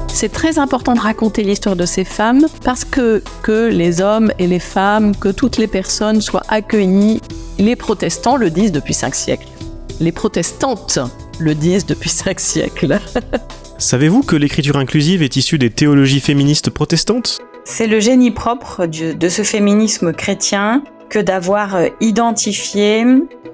C'est très important de raconter l'histoire de ces femmes parce que les hommes et les femmes, que toutes les personnes soient accueillies. Les protestants le disent depuis 5 siècles. Les protestantes le disent depuis 5 siècles. Savez-vous que l'écriture inclusive est issue des théologies féministes protestantes ? C'est le génie propre de ce féminisme chrétien que d'avoir identifié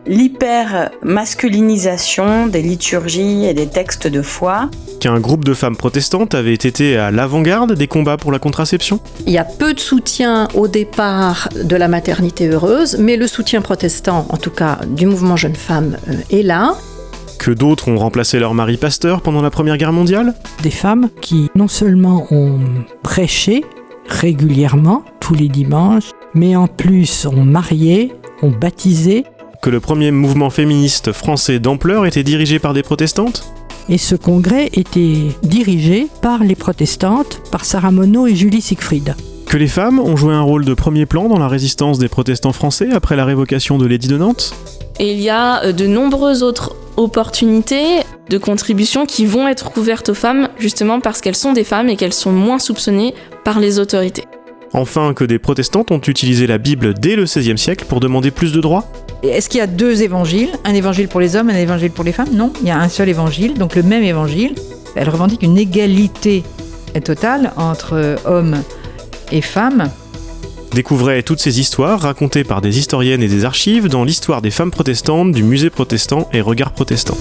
l'hyper-masculinisation des liturgies et des textes de foi. Qu'un groupe de femmes protestantes avait été à l'avant-garde des combats pour la contraception ? Il y a peu de soutien au départ de la maternité heureuse, mais le soutien protestant, en tout cas du mouvement Jeunes Femmes, est là. Que d'autres ont remplacé leur mari pasteur pendant la Première Guerre mondiale ? Des femmes qui non seulement ont prêché régulièrement, tous les dimanches, mais en plus ont marié, ont baptisé. Que le premier mouvement féministe français d'ampleur était dirigé par des protestantes ? Et ce congrès était dirigé par les protestantes, par Sarah Monod et Julie Siegfried. Que les femmes ont joué un rôle de premier plan dans la résistance des protestants français après la révocation de l'édit de Nantes ? Et il y a de nombreuses autres opportunités de contribution qui vont être ouvertes aux femmes, justement parce qu'elles sont des femmes et qu'elles sont moins soupçonnées par les autorités. Enfin, que des protestantes ont utilisé la Bible dès le XVIe siècle pour demander plus de droits ? Est-ce qu'il y a 2 évangiles ? Un évangile pour les hommes, un évangile pour les femmes ? Non, il y a un seul évangile, donc le même évangile. Elle revendique une égalité totale entre hommes et femmes. Découvrez toutes ces histoires racontées par des historiennes et des archives dans l'histoire des femmes protestantes du Musée protestant et Regard protestant.